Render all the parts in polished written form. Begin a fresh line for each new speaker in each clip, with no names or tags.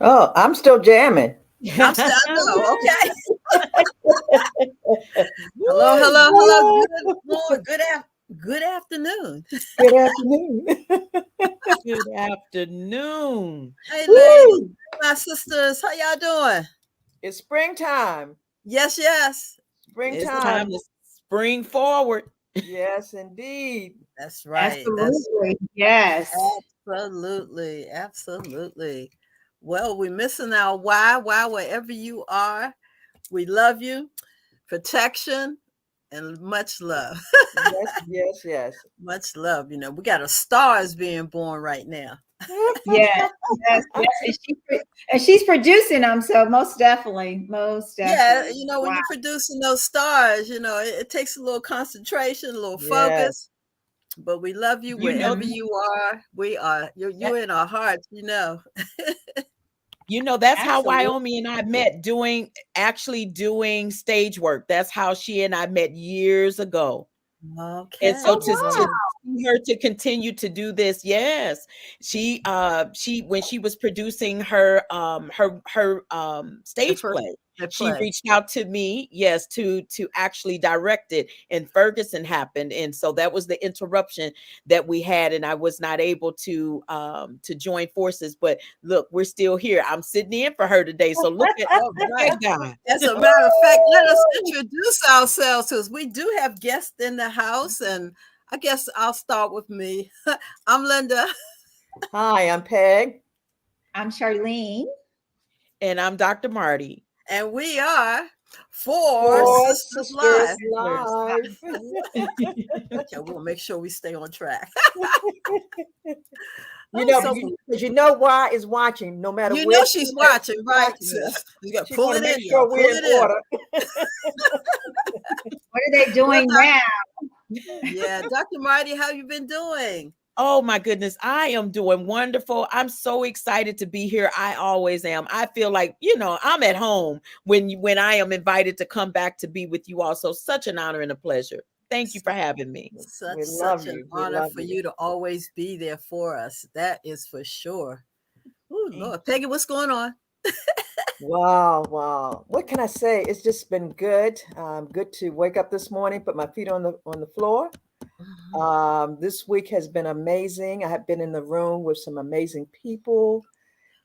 Oh, I'm still jamming.
I'm still, I know. Okay. Hello,
Woo!
hello, hello. Good morning. Good afternoon.
Good afternoon.
Good afternoon.
Hey, ladies,
Woo!
my sisters, how y'all doing?
It's springtime.
Yes, yes.
It's
It's
time
Springtime.
to spring forward.
Yes, indeed.
that's right. That's
Absolutely. Yes.
absolutely, absolutely. Well, we're missing our why, wherever you are. We love you. Protection and much love.
Yes, yes, yes.
Much love. We got a star is being born right now.
Yes. Yes. Yes. And she's producing them. So most definitely. Most
Yeah,
definitely.
when
Wow.
you're producing those stars, it takes a little concentration, a little focus.
Yes.
But we love you
You know,
wherever you are. We are
that,
you're in our hearts.
that's how
Absolutely.
Wyoming and I met actually doing stage work. That's how she and I met years ago. And so
Okay.
Oh,
to
wow.
Well,
see her to continue to do this, yes. She when she was producing her
the
stage
first
play,
they
she
play.
reached out to me, yes, to actually direct it. And Ferguson happened. And so that was the interruption that we had, and I was not able to join forces. But look, we're still here. I'm sitting in for her today. So
All
look
right.
at God.
As a matter of fact, let us introduce ourselves because we do have guests in the house, and I guess I'll start with me. I'm Linda.
Hi, I'm Peg.
I'm Charlene.
And I'm Dr. Marty.
And we are Four
Four
Sisters
Sisters
Live.
Sisters.
Live.
Okay, we'll make sure we stay on track.
You
Oh,
know,
so
because you know why is watching, no matter
you
where
know
she's
she's
at,
watching,
she's
right,
watching us.
sis? You got to
She's
pull
going to
it
make
in, y'all.
sure
Pull
we're in
it in.
order.
What are they
Well,
doing now?
yeah, Dr. Marty, how you been doing?
Oh my goodness, I am doing wonderful. I'm so excited to be here. I always am. I feel like, I'm at home when I am invited to come back to be with you all. So such an honor and a pleasure. Thank you for having me.
Such
We love
such an
you. We
honor
love
for
you.
you to always be there for us. That is for sure. Oh
Thank
Lord, Peggy, what's going on?
Wow, wow. What can I say? It's just been good. Good to wake up this morning, put my feet on the floor.
Mhm.
This week has been amazing. I have been in the room with some amazing people,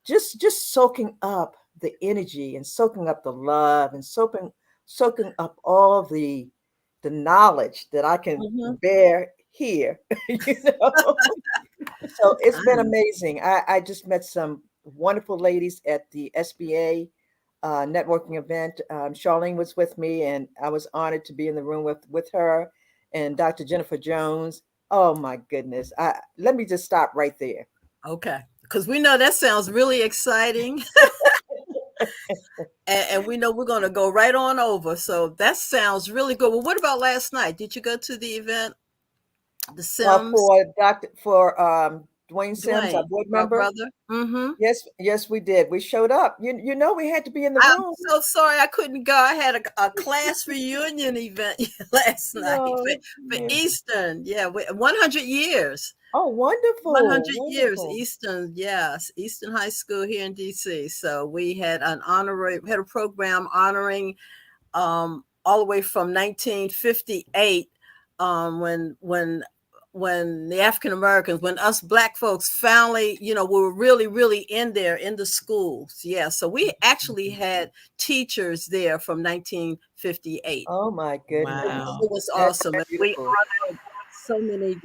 just soaking up the energy and soaking up the love and soaking up all the knowledge that I can
Mhm.
bear here. you know. So it's been
I
amazing. I just met some wonderful ladies at the SBA networking event. Charlene was with me, and I was honored to be in the room with her and Dr. Jennifer Jones. Oh my goodness! Let me just stop right there.
Okay, because we know that sounds really exciting, and we know we're going to go right on over. So that sounds really good. Well, what about last night? Did you go to the event, the Sims,
For Dwayne Sims, our
Dwayne,
board
our
member.
brother? Mm-hmm.
Yes, yes, we did. We showed up. You know, we had to be in the
I'm
room.
so sorry I couldn't go. I had a class reunion event last night
No,
for
yeah.
Eastern. Yeah, 100 years.
Oh, wonderful,
100 years,
wonderful.
Eastern, yes, Eastern High School here in DC. So we had had a program honoring all the way from 1958, when the African Americans, when us Black folks finally, we were really, really in there in the schools. Yeah, so we actually had teachers there from 1958.
Oh my goodness,
Wow.
It was
that's
awesome, and we
beautiful.
honored so many.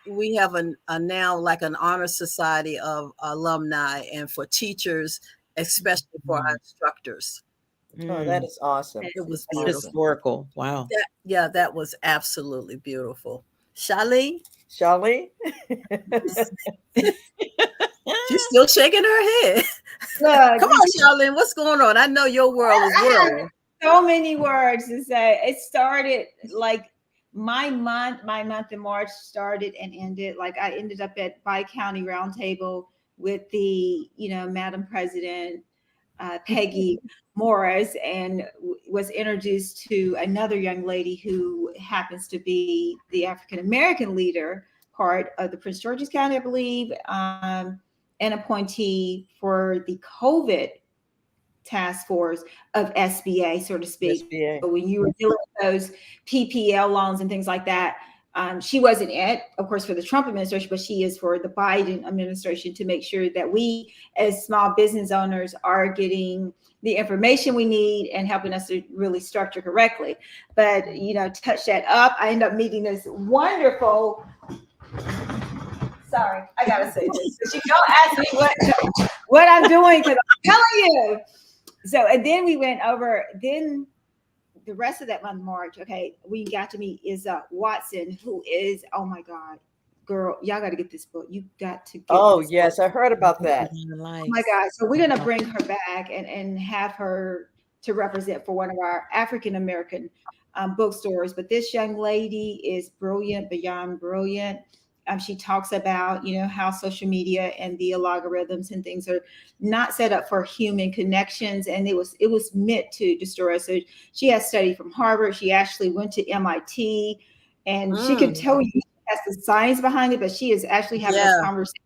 We have a now like an honor society of alumni, and for teachers, especially for our
Mm,
instructors.
Oh, that
mm.
is awesome.
It was
That's
Awesome.
beautiful.
historical. Wow.
Yeah, that was absolutely beautiful. Shali,
Charlene?
she's still shaking her head.
Look,
Come on, Charlene, what's going on? I know your world is
I have
whirling.
so many words to say. It started like my month in March started and ended. Like I ended up at Bi-County Roundtable with the, Madam President, Peggy Morris, and was introduced to another young lady who happens to be the African American leader part of the Prince George's County, I believe. and appointee for the COVID task force of SBA, so to speak.
SBA.
So when you were dealing with those PPL loans and things like that, she wasn't it, of course, for the Trump administration, but she is for the Biden administration, to make sure that we as small business owners are getting the information we need and helping us to really structure correctly. But, touch that up. I end up meeting this wonderful, sorry, I gotta say this, because you don't ask me what I'm doing, because I'm telling you. So, and then we went over, then the rest of that month, March, okay, we got to meet Izza Watson, who is, oh my God, girl, y'all got to get this book. You got to get
Oh,
this
yes,
book.
I heard about that.
Oh my God. So we're going to bring her back and have her to represent for one of our African-American bookstores. But this young lady is brilliant, beyond brilliant. She talks about, how social media and the algorithms and things are not set up for human connections, and it was meant to destroy us. So she has studied from Harvard. She actually went to MIT, and she can tell you she has the science behind it, but she is actually having a conversation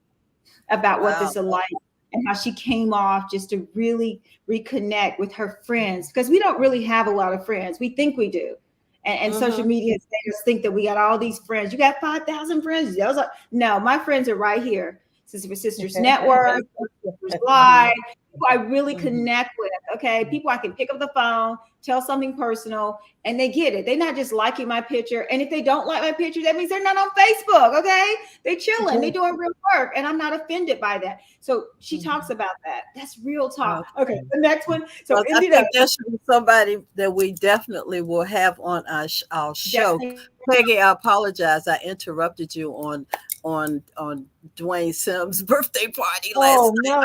about what this is like and how she came off just to really reconnect with her friends, because we don't really have a lot of friends. We think we do. And social media has made us think that we got all these friends. You got 5,000 friends. No, my friends are right here. Sisters Network, Sisters Live, people I really connect with. Okay, people I can pick up the phone, tell something personal, and they get it. They're not just liking my picture. And if they don't like my picture, that means they're not on Facebook. Okay, they chilling, they doing real work, and I'm not offended by that. So she talks about that. That's real talk. Okay, the next one. So
I think there should be somebody that we definitely will have on our show.
Definitely.
Peggy, I apologize. I interrupted you on Dwayne Sims' birthday party last night.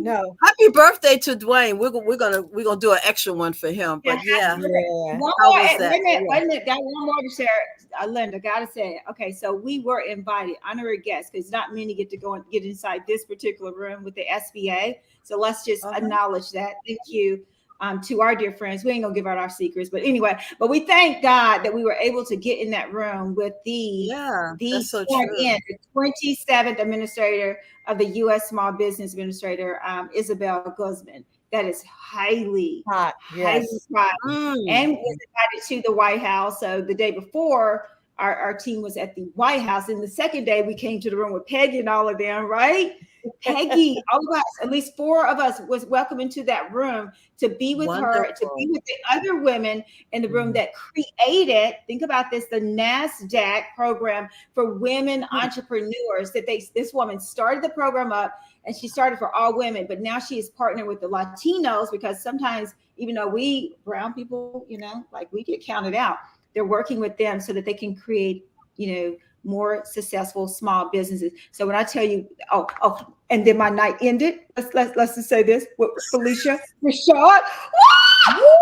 No.
Happy birthday to Dwayne. We're gonna do an extra one for him. But
Yeah.
One more, wait a minute. Got one more to share. Linda, gotta say it. Okay, so we were invited, honorary guests, because not many get to go and get inside this particular room with the SBA. So let's just acknowledge that. Thank you. To our dear friends. We ain't gonna give out our secrets, but anyway, but we thank God that we were able to get in that room with the 27th administrator of the U.S. Small Business Administrator, Isabel Guzman. That is highly hot. And was invited to the White House. So the day before, our team was at the White House, and the second day we came to the room with Peggy and all of them, right? Peggy, all of us, at least 4 of us, was welcomed into that room to be with her, to be with the other women in the room that created, think about this, the NASDAQ program for women entrepreneurs. That this woman started the program up, and she started for all women, but now she is partnering with the Latinos, because sometimes, even though we brown people, like we get counted out, they're working with them so that they can create, more successful small businesses. So when I tell you, and then my night ended. Let's just say this with Felicia Rashad.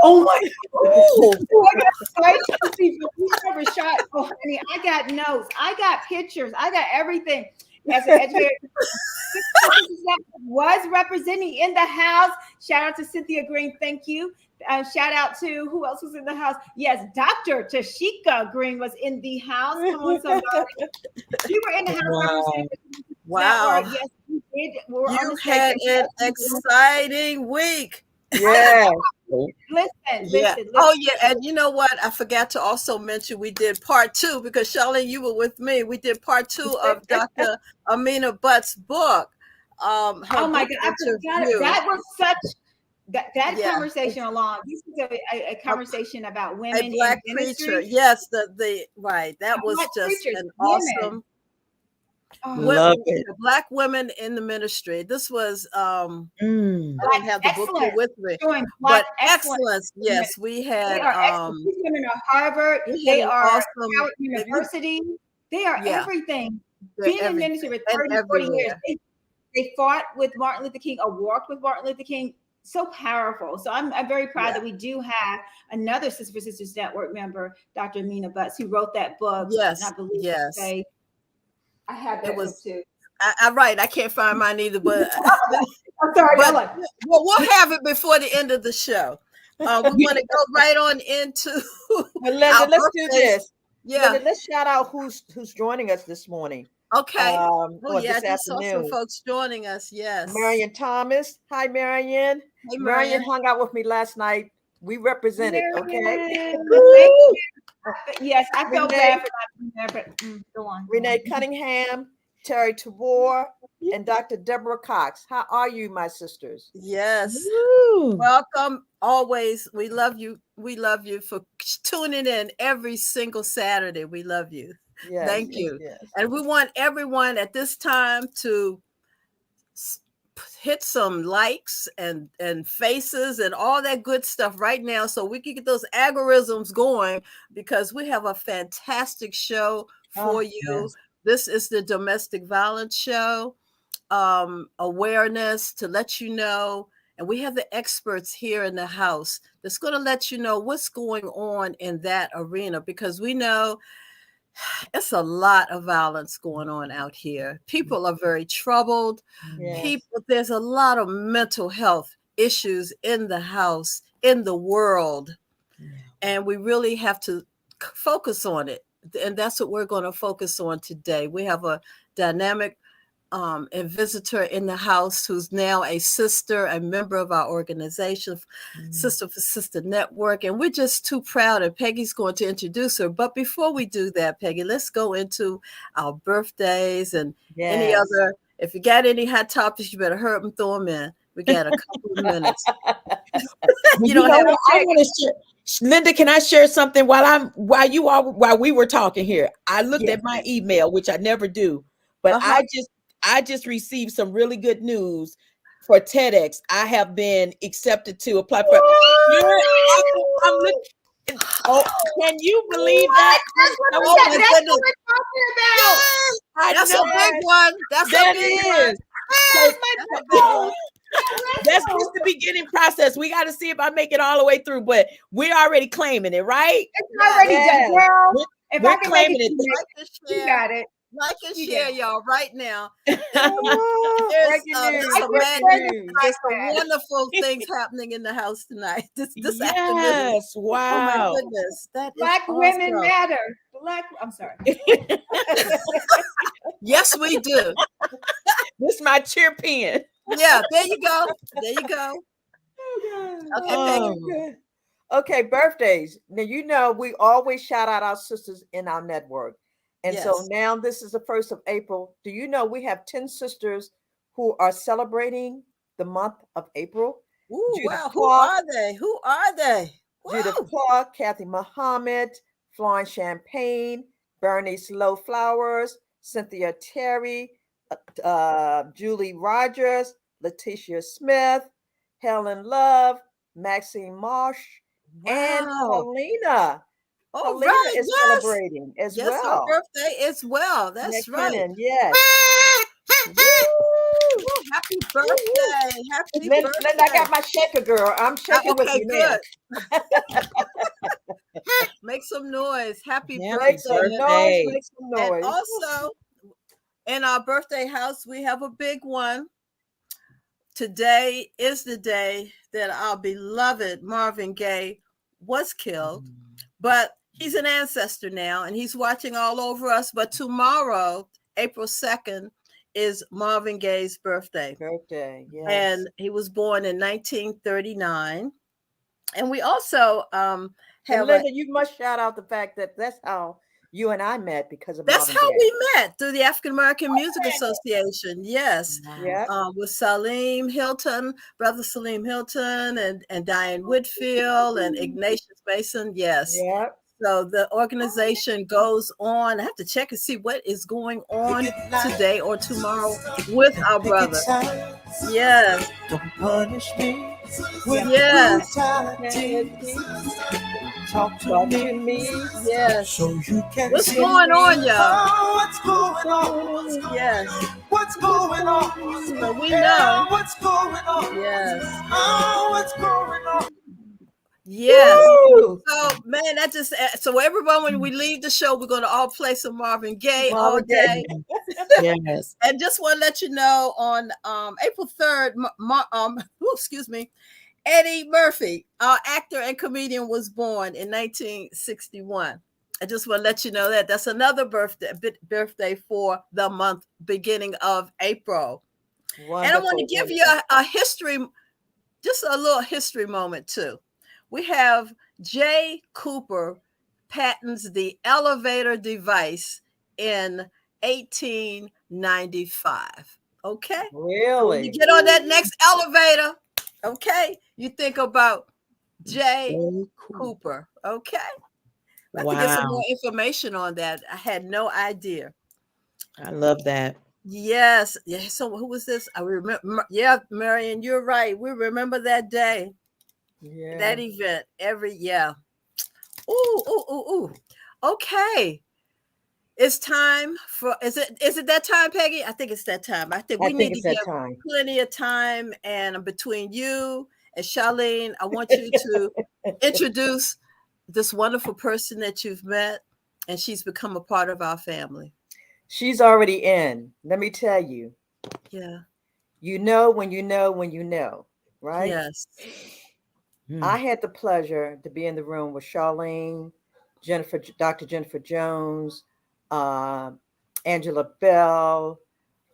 Oh my God! I got excited to see Felicia Rashad. Oh, honey, I got notes, I got pictures, I got everything. As an educator, was representing in the house. Shout out to Cynthia Green. Thank you. Shout out to who else was in the house? Yes, Dr. Tashika Green was in the house. Come on, somebody. You were in the house.
Wow.
Yes, we did.
You had an exciting week.
Yeah.
Listen.
Oh, yeah. And you know what? I forgot to also mention we did part 2, because Charlene, you were with me. We did part 2 of Dr. Amina Butt's book.
Oh my God. I forgot it. That was such that conversation alone. This is a conversation about women.
A Black
in
preacher. Yes, right. That was just an awesome.
Love it.
Black women in the ministry. This was I don't have the book here with me, but excellence. Yes, we had
these women are Harvard. They are awesome. Howard University. They are everything. Being in ministry for 30, 40 years. They fought with Martin Luther King, or walked with Martin Luther King. So powerful. So I'm very proud that we do have another Sisters for Sisters Network member, Dr. Amina Butts, who wrote that book.
Yes.
And I believe I have that book too.
Right. I can't find mine either, but
I'm sorry.
But we'll have it before the end of the show. We want to go right on into.
Melinda, let's do this.
Yeah.
Melinda, let's shout out who's joining us this morning.
Okay. Oh
or
yeah, I
this
just saw some
afternoon.
folks joining us. Yes.
Marion Thomas. Hi, Marion.
Hey,
Marion
Marion.
hung out with me last night. We represented, okay?
Marion, thank
Woo!
you. Yes, I felt
Renee,
bad for not being there, but go on.
Renee Cunningham, Terry Tabor, and Dr. Deborah Cox. How are you, my sisters?
Yes.
Woo!
Welcome. Always. We love you. We love you for tuning in every single Saturday. We love you.
Yes,
Thank
yes,
you.
yes.
And we want everyone at this time to hit some likes and faces and all that good stuff right now so we can get those algorithms going, because we have a fantastic show for you.
Yes.
This is the domestic violence show, awareness to let you know, and we have the experts here in the house that's going to let you know what's going on in that arena, because we know it's a lot of violence going on out here. People are very troubled.
Yes.
There's a lot of mental health issues in the house, in the world, and we really have to focus on it. And that's what we're going to focus on today. We have a dynamic a visitor in the house who's now a sister, a member of our organization, Sister for Sister Network. And we're just too proud. And Peggy's going to introduce her. But before we do that, Peggy, let's go into our birthdays and any
Yes.
other. If you got any hot topics, you better hurry up and throw them in. We got a couple of minutes.
You
don't
know
have
what? I want to share. Linda, can I share something while we were talking here? I looked
Yes.
at my email, which I never do, but I just received some really good news for TEDx. I have been accepted to apply for. I'm looking. Oh, can you believe that?
That's what
Oh my
that's
goodness.
what we're talking about.
That's
know
a big one. That's
that
a big one.
is. So
That's a big one.
that's just the beginning process. We got to see if I make it all the way through, but we're already claiming it, right?
It's already
Yes.
done, girl.
We're-
If
we're
I can make
claiming
it,
it.
Like and
you
share.
got it.
Like and
You
share,
did.
y'all, right now.
Oh,
There's
breaking news.
some bad
Breaking
news.
news.
There's some wonderful things happening in the house tonight. This afternoon.
Yes,
Oh my
wow.
goodness. That is
Black women
awesome.
matter. I'm sorry.
Yes, we do.
This is my cheer pen.
Yeah, there you go. There you go. Okay, Peggy.
Okay. Okay, birthdays. Now, you know, we always shout out our sisters in our network. And so
Yes.
now this is the 1st of April. Do you know we have 10 sisters who are celebrating the month of April?
Ooh,
Judith
wow. Who
Clark,
are they? Who are they?
Judith
Wow.
Clark, Kathy Muhammad, Florence Champagne, Bernice Low Flowers, Cynthia Terry, Julie Rogers, Letitia Smith, Helen Love, Maxine Marsh, and
Wow.
Helena.
All
Helena
right.
is
Yes.
celebrating as
Yes, her
well.
birthday as well. That's right.
McKinnon, yes. Woo!
Woo, happy birthday. Happy
Linda,
birthday.
I got my shaker, girl. I'm shaking with
Okay,
you now.
good. Make some noise. Happy
Happy
Make some
birthday.
noise,
birthday.
make some
And
noise.
also, in our birthday house, we have a big one. Today is the day that our beloved Marvin Gaye was killed, but he's an ancestor now and he's watching all over us. But tomorrow, April 2nd, is Marvin Gaye's birthday.
Birthday, yes.
And he was born in 1939. And we also
And
have
Linda, you must shout out the fact that that's how you and I met because of
that's
Marvin
how
Gaye.
we met, through the African American Music Association. Yes.
Yeah.
With Salim Hilton, brother Salim Hilton, and Diane Whitfield and Ignatius Mason. Yes.
Yeah.
So the organization goes on. I have to check and see what is going on today or tomorrow with our brother. Yes.
Don't punish me with
Yes.
brutality. Talk to me.
Yes.
So you can
What's
see
going on, y'all?
Oh, what's going on?
Yes.
What's going on?
So we
Yeah,
know.
what's going on?
Yes.
Oh, what's going on?
Yes.
Woo!
So man, that just so everyone, when we leave the show, we're gonna all play some Marvin Gaye all
Marvin Gaye.
day.
Yes.
And just want to let you know, on April 3rd, excuse me, Eddie Murphy, our actor and comedian, was born in 1961. I just want to let you know that that's another birthday for the month beginning of April. And I want to
Wonderful,
give you
wonderful.
a history, just a little history moment too. We have J. Cooper patents the elevator device in 1895. Okay. So when you
Really?
get on that next elevator, okay, you think about J.
Very cool.
Cooper. Okay. I have to get some
Wow.
more information on that. I had no idea.
I love that.
Yes. Yeah. So who was this? I remember. Yeah, Marion, you're right. We remember that day,
Yeah.
that event yeah. Ooh, ooh, ooh, ooh. Okay. It's time for is it that time, Peggy? I think it's that time. I think
I
we
think
need to
it's that
give
time.
plenty of time. And between you and Charlene, I want you to introduce this wonderful person that you've met, and she's become a part of our family.
She's already in. Let me tell you.
Yeah.
You know when you know when you know, right?
Yes.
I had the pleasure to be in the room with Charlene, Dr. Jennifer Jones, uh, Angela Bell.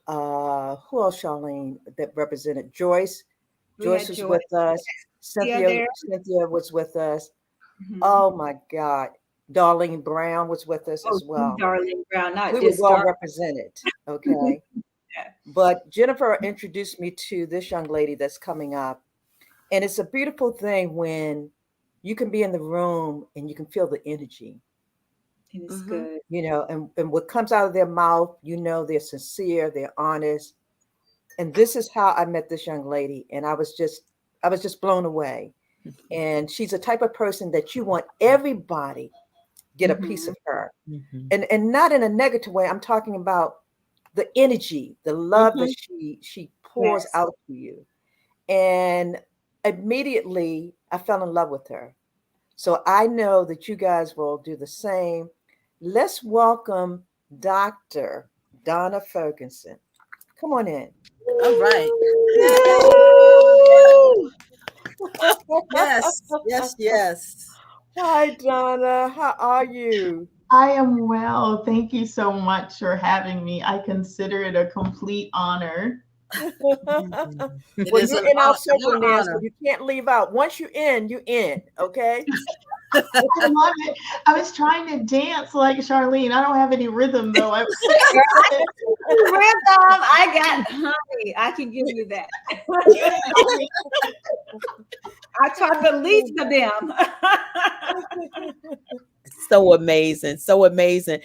Who else, Charlene, that represented Joyce?
We
Joyce
had
was
Joy
with us.
there.
Cynthia was with us.
Mhm.
Oh my God. Darlene Brown was with us
Oh,
as well.
Darlene Brown, not
We were
just
well
Darlene.
represented. Okay.
Yeah.
But Jennifer introduced me to this young lady that's coming up. And it's a beautiful thing when you can be in the room and you can feel the energy,
It is
Mhm.
good.
and what comes out of their mouth, they're sincere, they're honest. And this is how I met this young lady. And I was just blown away. And she's a type of person that you want everybody get a piece
Mhm.
of her.
Mhm.
And not in a negative way. I'm talking about the energy, the love that
Mhm.
she pours
Yes.
out to you. And immediately I fell in love with her. So I know that you guys will do the same. Let's welcome Dr. Donna Ferguson. Come on in.
All right.
Woo!
Yes. Yes. Yes.
Hi, Donna. How are you?
I am well. Thank you so much for having me. I consider it a complete honor.
It
Well,
is
you're in our circle
our
now, so
honor.
you can't leave out. Once you're in, you're in. Okay.
I love it. I was trying to dance like Charlene. I don't have any rhythm though.
Rhythm, I got honey. I can give you that. I taught the least of them.
So amazing, so amazing.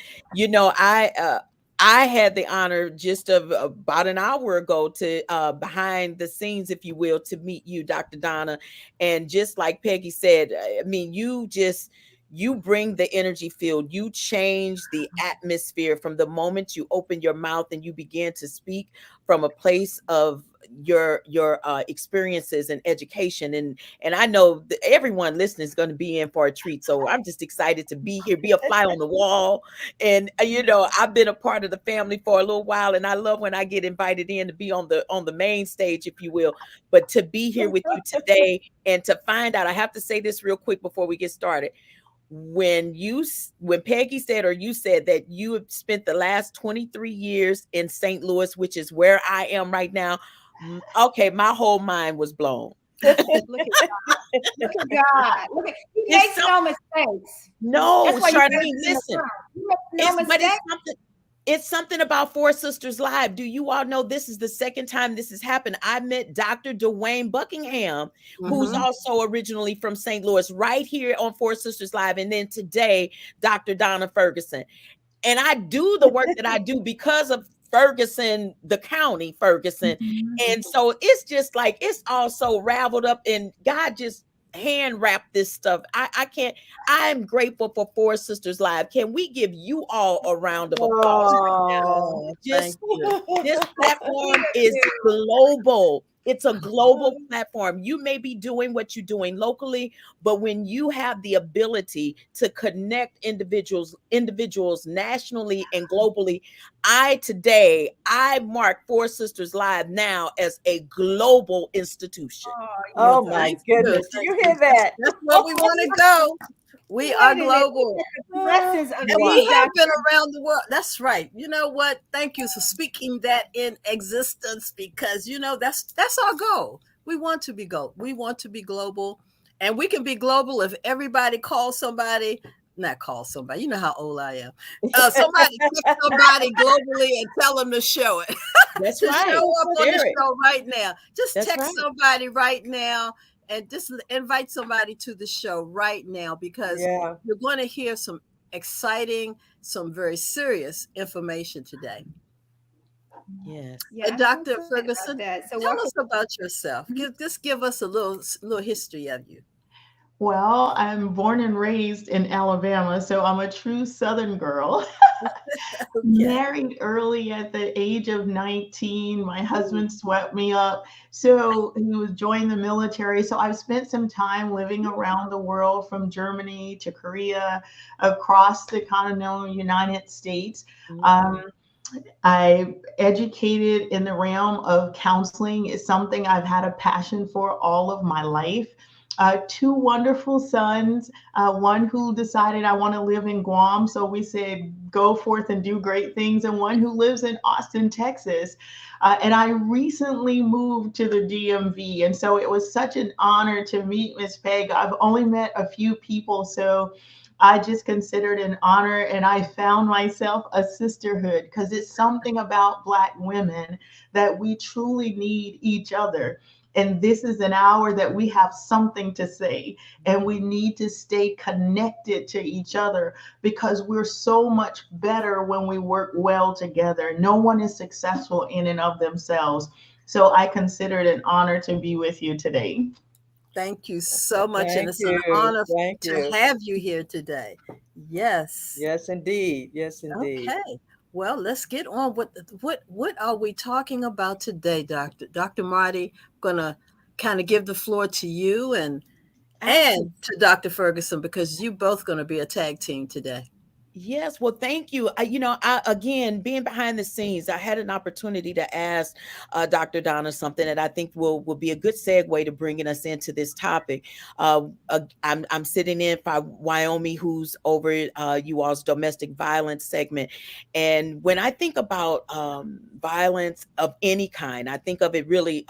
I had the honor just of about an hour ago to behind the scenes, if you will, to meet you, Dr. Donna. And just like Peggy said, I mean, you bring the energy field. You change the atmosphere from the moment you open your mouth and you begin to speak from a place of your experiences and education. And I know that everyone listening is going to be in for a treat. So I'm just excited to be here, be a fly on the wall. And I've been a part of the family for a little while, and I love when I get invited in to be on the main stage, if you will. But to be here with you today and to find out, I have to say this real quick before we get started. When Peggy said, or you said, that you have spent the last 23 years in St. Louis, which is where I am right now, okay, my whole mind was blown.
Look at God. Look at God. He
It's
makes no mistakes.
No,
That's why you
Charlene,
guys
listen.
He makes no mistakes.
It's something about 4SistersLIVE. Do you all know this is the second time this has happened? I met Dr. Dwayne Buckingham, who's
Mhm.
also originally from St. Louis, right here on 4SistersLIVE. And then today, Dr. Donna Ferguson. And I do the work that I do because of Ferguson, the county Ferguson. And so it's just like, it's all so raveled up, and God just hand wrapped this stuff. I'm grateful for 4SistersLIVE. Can we give you all a round of applause right now?
Oh.
Oh,
Just
thank you.
this platform is global. It's a global platform. You may be doing what you're doing locally, but when you have the ability to connect individuals nationally and globally, I mark 4SistersLIVE now as a global institution.
Oh
Well,
my
thank you.
goodness. Do
Thank
you
you.
hear that?
That's where we want to go. We
Wait
are
a minute.
global.
The lessons of
And
these
we have been
Dr.
around the world. That's right. You know what? Thank you for speaking that in existence, because you know that's our goal. We want to be We want to be global, and we can be global if everybody calls somebody. Not call somebody. You know how old I am. Somebody text somebody globally and tell them to show it.
That's
To
right.
show up on the
Share it.
show right now. Just
That's
text
right.
somebody right now and just invite somebody to the show right now, because
Yeah.
you're going to hear some exciting, some very serious information today.
Yes.
Yeah, I'm so
Dr.
excited
Ferguson,
about that. So
tell
welcome.
us about yourself. Give us a little history of you.
Well, I'm born and raised in Alabama, so I'm a true Southern girl.
Okay.
Married early at the age of 19. My husband swept me up. So he was joined the military. So I've spent some time living around the world, from Germany to Korea, across the continental United States. Um, I educated in the realm of counseling. Is something I've had a passion for all of my life. Two wonderful sons, one who decided I want to live in Guam, so we said go forth and do great things, and one who lives in Austin, Texas. And I recently moved to the DMV, and so it was such an honor to meet Miss Peg. I've only met a few people, so I just considered an honor, and I found myself a sisterhood, because it's something about Black women that we truly need each other. And this is an hour that we have something to say, and we need to stay connected to each other, because we're so much better when we work well together. No one is successful in and of themselves. So I consider it an honor to be with you today.
Thank you so much. And
Thank
it's an
you.
honor
Thank
to
you.
have you here today. Yes.
Yes, indeed. Yes, indeed.
Okay. Well, let's get on. What are we talking about today, Dr. Marty? I'm gonna kind of give the floor to you and to Dr. Ferguson, because you both gonna be a tag team today.
Yes, well, thank you. I again, being behind the scenes, I had an opportunity to ask Dr. Donna something that I think will be a good segue to bringing us into this topic. I'm sitting in for Wyoming, who's over you all's domestic violence segment, and when I think about violence of any kind, I think of it really,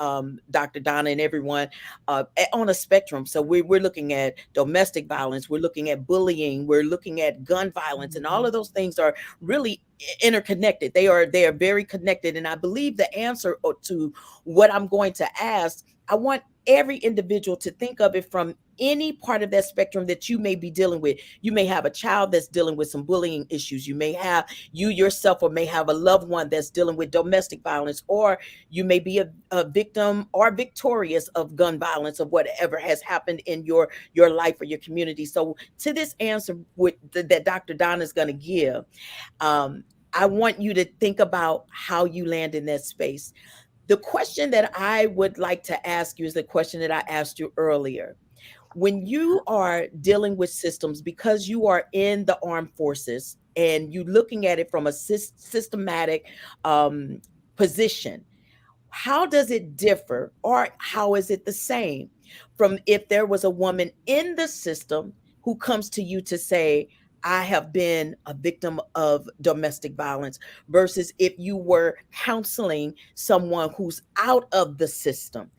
Dr. Donna and everyone, on a spectrum. So we're looking at domestic violence, we're looking at bullying, we're looking at gun violence, and all of those things are really interconnected. They are very connected. And I believe the answer to what I'm going to ask, I want every individual to think of it from any part of that spectrum that you may be dealing with. You may have a child that's dealing with some bullying issues. You may have you yourself, or may have a loved one that's dealing with domestic violence, or you may be a victim or victorious of gun violence, of whatever has happened in your life or your community. So to this answer that Dr. Donna is going to give, I want you to think about how you land in that space. The question that I would like to ask you is the question that I asked you earlier. When you are dealing with systems, because you are in the armed forces and you're looking at it from a systematic position, how does it differ, or how is it the same from if there was a woman in the system who comes to you to say, I have been a victim of domestic violence, versus if you were counseling someone who's out of the system?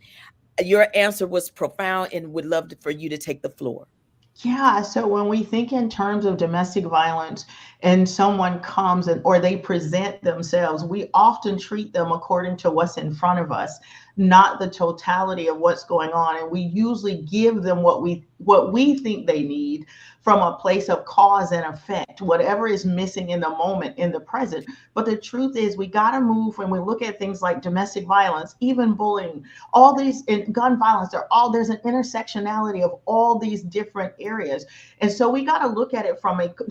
Your answer was profound, and would love for you to take the floor.
Yeah, so when we think in terms of domestic violence and someone comes or they present themselves, we often treat them according to what's in front of us, not the totality of what's going on. And we usually give them what we think they need from a place of cause and effect, whatever is missing in the moment, in the present. But the truth is, we got to move when we look at things like domestic violence, even bullying, all these, in gun violence, there's an intersectionality of all these different areas. And so we got to look at it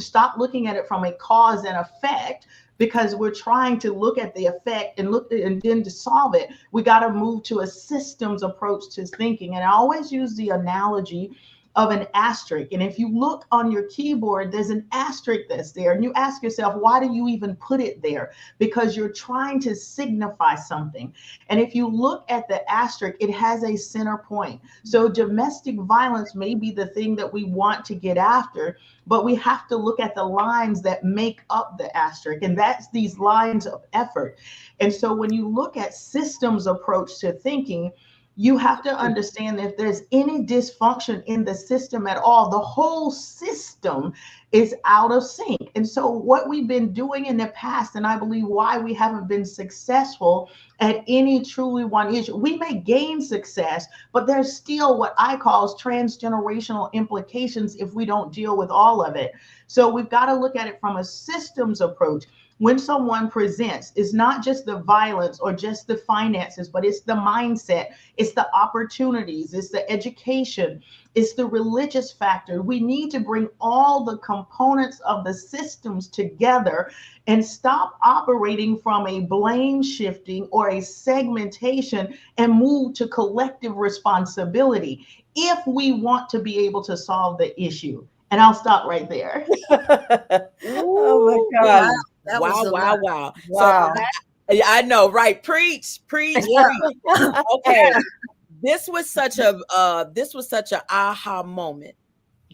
stop looking at it from a cause and effect, because we're trying to look at the effect and then to solve it, we got to move to a systems approach to thinking. And I always use the analogy of an asterisk. And if you look on your keyboard, there's an asterisk that's there. And you ask yourself, why do you even put it there? Because you're trying to signify something. And if you look at the asterisk, it has a center point. So domestic violence may be the thing that we want to get after, but we have to look at the lines that make up the asterisk. And that's these lines of effort. And so when you look at systems approach to thinking, you have to understand that if there's any dysfunction in the system at all, the whole system is out of sync. And so what we've been doing in the past, and I believe why we haven't been successful at any truly one issue, we may gain success, but there's still what I call transgenerational implications if we don't deal with all of it. So we've got to look at it from a systems approach. When someone presents, it's not just the violence or just the finances, but it's the mindset, it's the opportunities, it's the education, it's the religious factor. We need to bring all the components of the systems together and stop operating from a blame shifting or a segmentation and move to collective responsibility if we want to be able to solve the issue. And I'll stop right there.
Oh my
Ooh,
God.
That
wow,
was a
wow,
lot.
wow.
Wow.
So I know, right? Preach, preach,
Yeah.
preach. Okay. This was such a aha moment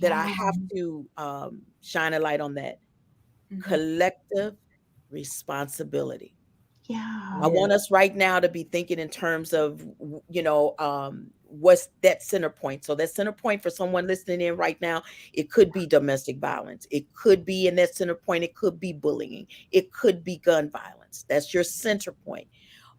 that I have to shine a light on that. Collective responsibility.
Yeah.
I want us right now to be thinking in terms of, what's that center point. So that center point for someone listening in right now, it could be domestic violence. It could be in that center point. It could be bullying. It could be gun violence. That's your center point.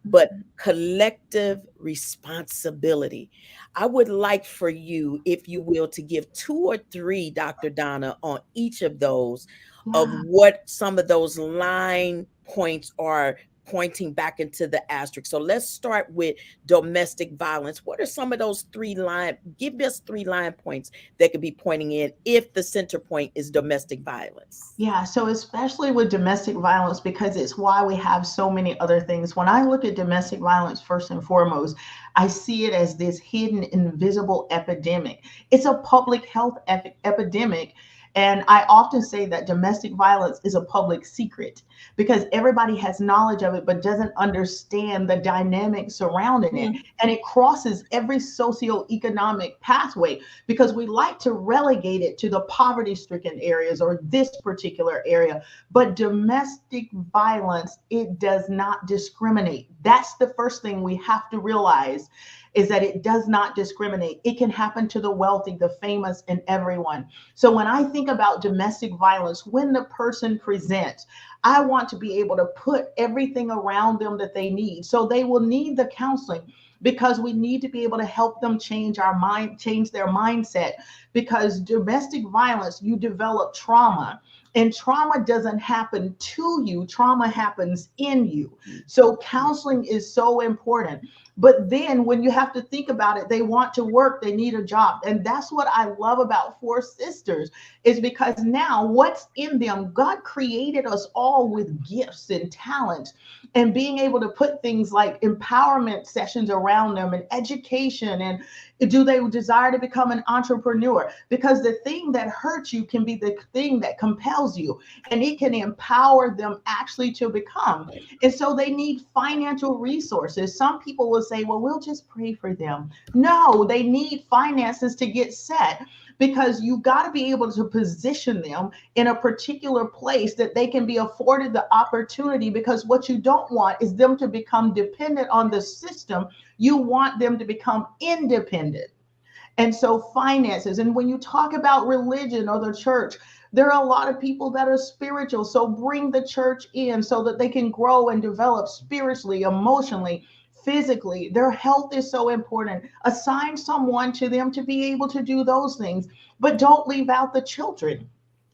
But collective responsibility. I would like for you, if you will, to give 2 or 3, Dr. Donna, on each of those, of what some of those line points are pointing back into the asterisk. So let's start with domestic violence. What are some of those 3 line? Give us 3 line points that could be pointing in if the center point is domestic violence.
Yeah, so especially with domestic violence, because it's why we have so many other things. When I look at domestic violence, first and foremost, I see it as this hidden, invisible epidemic. It's a public health epidemic. And I often say that domestic violence is a public secret because everybody has knowledge of it, but doesn't understand the dynamics surrounding it. And it crosses every socioeconomic pathway because we like to relegate it to the poverty-stricken areas or this particular area. But domestic violence, it does not discriminate. That's the first thing we have to realize, is that it does not discriminate. It can happen to the wealthy, the famous, and everyone. So when I think about domestic violence, when the person presents, I want to be able to put everything around them that they need. So they will need the counseling because we need to be able to help them change their mindset. Because domestic violence, you develop trauma. And trauma doesn't happen to you, trauma happens in you. So counseling is so important. But then when you have to think about it, they want to work, they need a job. And that's what I love about 4 Sisters, is because now what's in them, God created us all with gifts and talents, and being able to put things like empowerment sessions around them and education. And do they desire to become an entrepreneur? Because the thing that hurts you can be the thing that compels you, and it can empower them actually to become. And so they need financial resources. Some people will say, well, we'll just pray for them. No, they need finances to get set, because you got to be able to position them in a particular place that they can be afforded the opportunity, because what you don't want is them to become dependent on the system. You want them to become independent. And so finances, and when you talk about religion or the church, there are a lot of people that are spiritual. So bring the church in so that they can grow and develop spiritually, emotionally, physically. Their health is so important. Assign someone to them to be able to do those things, but don't leave out the children.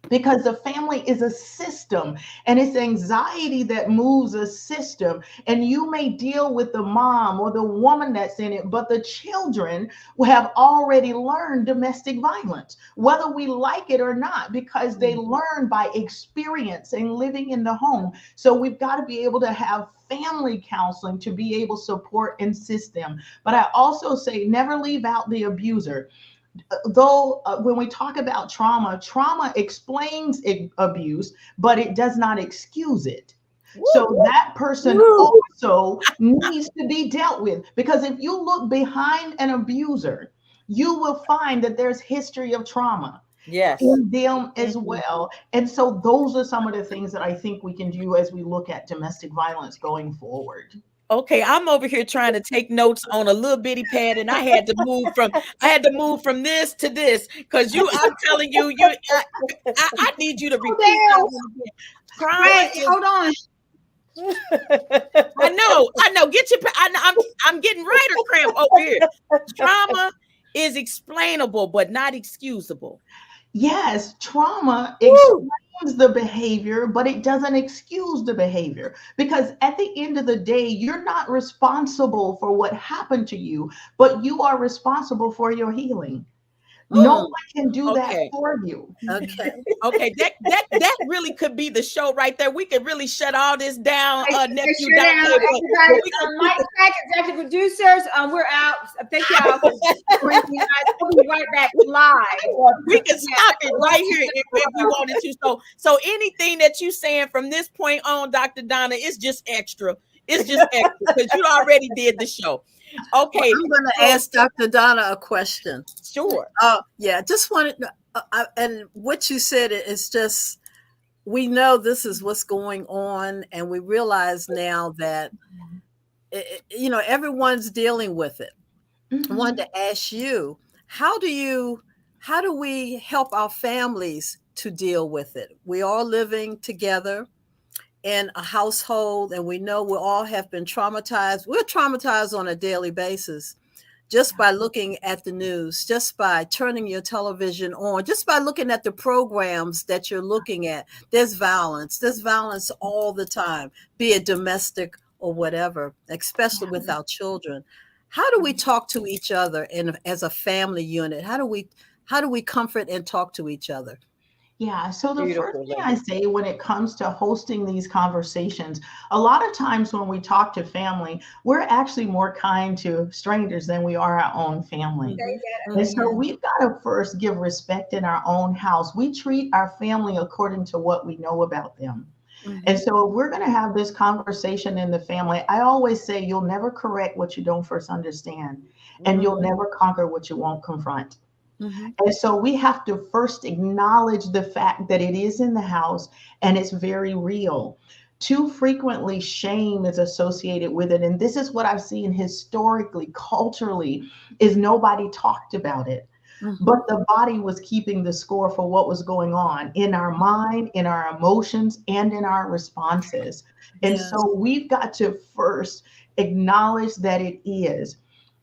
Because the family is a system, and it's anxiety that moves a system. And you may deal with the mom or the woman that's in it, but the children have already learned domestic violence, whether we like it or not, because they learn by experience and living in the home. So we've got to be able to have family counseling to be able to support and assist them. But I also say never leave out the abuser. Though when we talk about trauma, trauma explains abuse, but it does not excuse it. So that person also needs to be dealt with, because if you look behind an abuser, you will find that there's history of trauma
Yes.
in them as well. And so those are some of the things that I think we can do as we look at domestic violence going forward.
Okay, I'm over here trying to take notes on a little bitty pad, and I had to move from this to this, because I'm telling you, I need you to repeat that one again. Trauma
Right,
is-
hold on.
I know. Get your. I'm getting writer cramp over here. Trauma is explainable, but not excusable.
Yes, trauma explains the behavior, but it doesn't excuse the behavior. Because at the end of the day, you're not responsible for what happened to you, but you are responsible for your healing. No one can do that for you.
Okay. That really could be the show right there. We could really shut all this down, nephew.
Mike Pack, executive producers, we're out. Thank y'all for joining me, guys. We'll be right back live.
We can stop it right here if we wanted to. So anything that you saying from this point on, Dr. Donna, is just extra. It's just extra because you already did the show. Okay,
well, I'm going to ask Dr. Donna a question.
Sure.
Yeah, just wanted, and what you said is just, we know this is what's going on, and we realize now that, everyone's dealing with it. I wanted to ask you, how do we help our families to deal with it? We are living together in a household, and we know we all have been traumatized. We're traumatized on a daily basis just by looking at the news, just by turning your television on, just by looking at the programs that you're looking at. There's violence all the time, be it domestic or whatever, especially with our children. How do we talk to each other as a family unit? How do we comfort and talk to each other?
Yeah, so the first thing I say when it comes to hosting these conversations, a lot of times when we talk to family, we're actually more kind to strangers than we are our own family. And so we've got to first give respect in our own house. We treat our family according to what we know about them. And so if we're going to have this conversation in the family, I always say you'll never correct what you don't first understand, and you'll never conquer what you won't confront. And so we have to first acknowledge the fact that it is in the house and it's very real. Too frequently, shame is associated with it. And this is what I've seen historically, culturally, is nobody talked about it. But the body was keeping the score for what was going on in our mind, in our emotions, and in our responses. And so we've got to first acknowledge that it is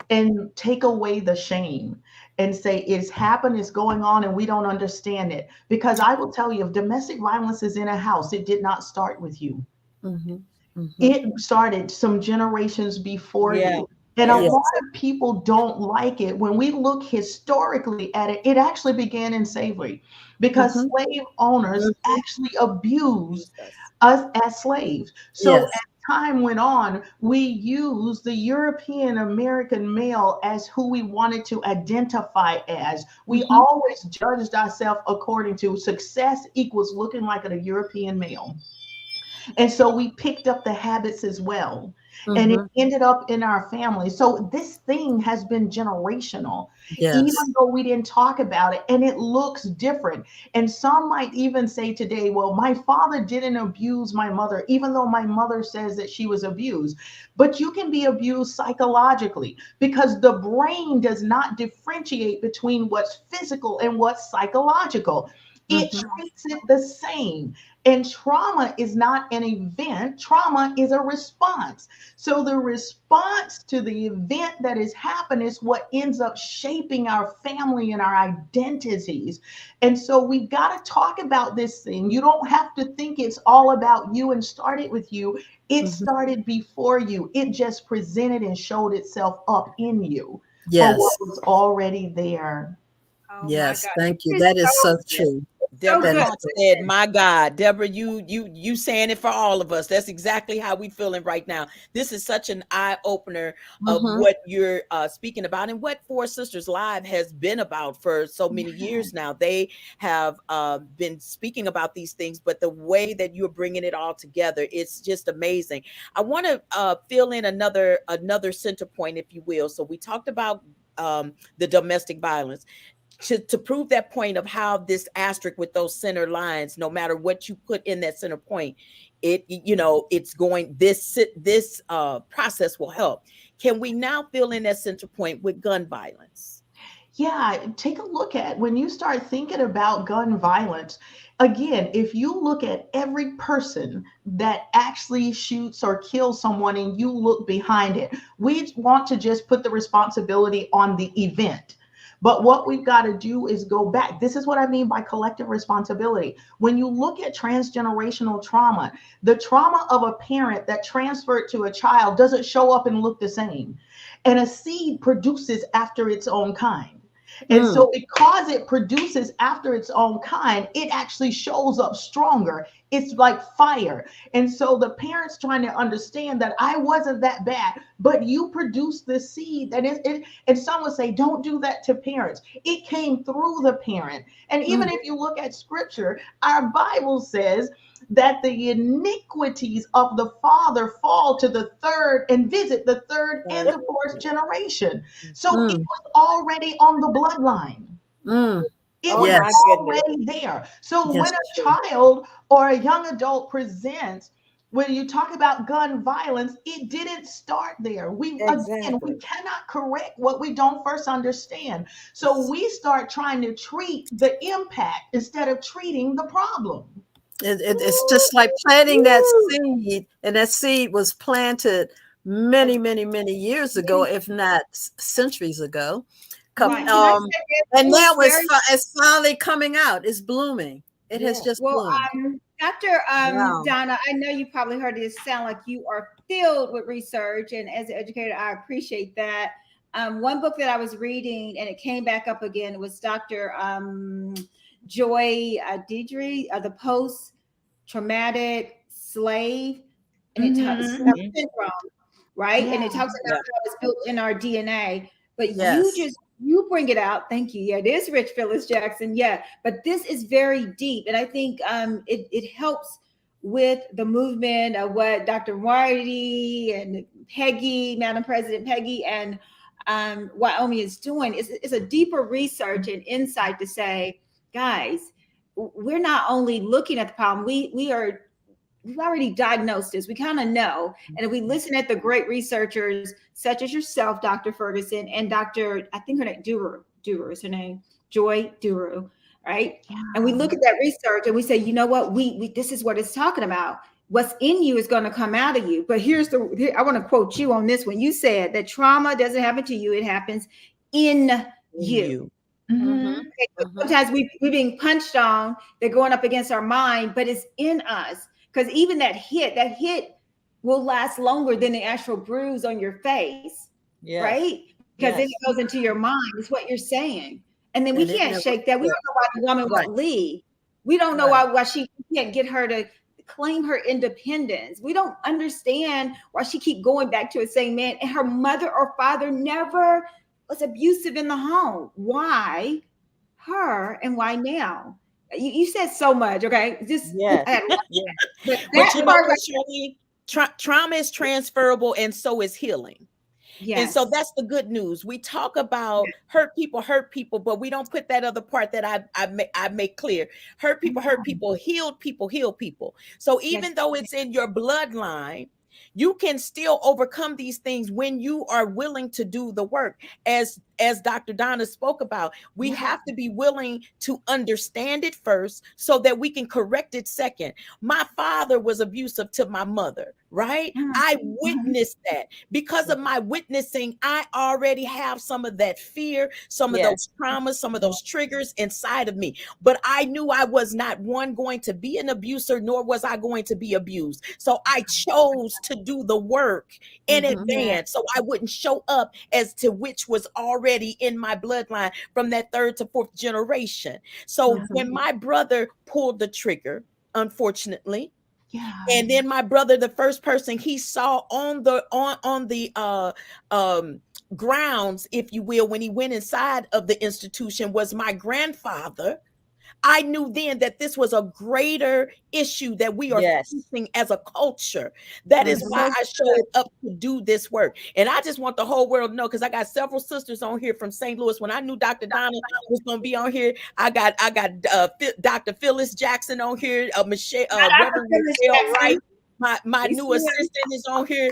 and take away the shame and say it's happened, it's going on, and we don't understand it. Because I will tell you, if domestic violence is in a house, it did not start with you. It started some generations before you. And a lot of people don't like it. When we look historically at it, it actually began in slavery because slave owners actually abused us as slaves. So as time went on, we used the European American male as who we wanted to identify as. We always judged ourselves according to success equals looking like a European male. And so we picked up the habits as well. And it ended up in our family. So this thing has been generational, even though we didn't talk about it, and it looks different. And some might even say today, well, my father didn't abuse my mother, even though my mother says that she was abused. But you can be abused psychologically because the brain does not differentiate between what's physical and what's psychological. It treats it the same. And trauma is not an event. Trauma is a response. So the response to the event that has happened is what ends up shaping our family and our identities. And so we've got to talk about this thing. You don't have to think it's all about you and start it with you. It started before you. It just presented and showed itself up in you for what was already there.
Yes, thank you. That is so true.
Deborah
good.
Clark said, "My God, Deborah, you saying it for all of us. That's exactly how we feeling right now. This is such an eye opener of what you're speaking about and what Four Sisters Live has been about for so many years now. They have been speaking about these things, but the way that you're bringing it all together, it's just amazing. I want to fill in another center point, if you will. So we talked about the domestic violence. To prove that point of how this asterisk with those center lines, no matter what you put in that center point, it's going, this process will help. Can we now fill in that center point with gun violence?
Yeah, take a look at when you start thinking about gun violence. Again, if you look at every person that actually shoots or kills someone and you look behind it, we want to just put the responsibility on the event. But what we've got to do is go back. This is what I mean by collective responsibility. When you look at transgenerational trauma, the trauma of a parent that transferred to a child doesn't show up and look the same. And a seed produces after its own kind. And so because it produces after its own kind, it actually shows up stronger. It's like fire. And so the parents trying to understand that I wasn't that bad, but you produced the seed. And some would say, don't do that to parents. It came through the parent. And even if you look at scripture, our Bible says that the iniquities of the father fall to the third and visit the third and the fourth generation. So it was already on the bloodline. It was already there. So when a child or a young adult presents, when you talk about gun violence, it didn't start there. Again, we cannot correct what we don't first understand. So we start trying to treat the impact instead of treating the problem.
It's just like planting that seed, and that seed was planted many, many, many years ago, if not centuries ago.
Right.
And now it's finally coming out. It's blooming. It has just bloomed.
Dr. Donna, I know you probably heard this sound like you are filled with research, and as an educator, I appreciate that. One book that I was reading, and it came back up again, was Dr. Joy Deidre, the post-traumatic slave, and it talks about syndrome, right? And it talks about how it's built in our DNA. But you bring it out. Thank you. Yeah, it is rich, Phyllis Jackson. Yeah, but this is very deep, and I think it helps with the movement of what Dr. Marty and Peggy, Madam President Peggy, and Wyoming is doing. It's a deeper research and insight to say, guys, we're not only looking at the problem, we've already diagnosed this. We kind of know. And if we listen at the great researchers, such as yourself, Dr. Ferguson, and Dr. I think her name, Duru is her name, Joy Duru, right? Yeah. And we look at that research and we say, you know what, we this is what it's talking about. What's in you is going to come out of you. But I want to quote you on this one. You said that trauma doesn't happen to you, it happens in you. Sometimes we're being punched on, they're going up against our mind, but it's in us. Because even that hit will last longer than the actual bruise on your face, right? Because then it goes into your mind, is what you're saying. And then we can't shake that. We don't know why the woman won't leave. We don't know why she can't get her to claim her independence. We don't understand why she keep going back to the same man. And her mother or father never was abusive in the home. Why her and why now? You said so much, okay?
But you know, Shirley, trauma is transferable, and so is healing. Yes. And so that's the good news. We talk about hurt people, but we don't put that other part that I make clear. Hurt people, healed people, heal people. So even though it's in your bloodline, you can still overcome these things when you are willing to do the work. As Dr. Donna spoke about, we have to be willing to understand it first so that we can correct it second. My father was abusive to my mother, right? I witnessed that. Because of my witnessing, I already have some of that fear, some of those traumas, some of those triggers inside of me. But I knew I was not going to be an abuser, nor was I going to be abused. So I chose to do the work in advance so I wouldn't show up as to which was already already in my bloodline from that third to fourth generation. So when my brother pulled the trigger, unfortunately,
Yeah.
and then my brother, the first person he saw on the grounds, if you will, when he went inside of the institution was my grandfather. I knew then that this was a greater issue that we are
Yes.
facing as a culture. That is why I showed up to do this work. And I just want the whole world to know, because I got several sisters on here from St. Louis. When I knew Dr. Donna was going to be on here, I got Dr. Phyllis Jackson on here, Reverend Michelle Wright. My new assistant is on here,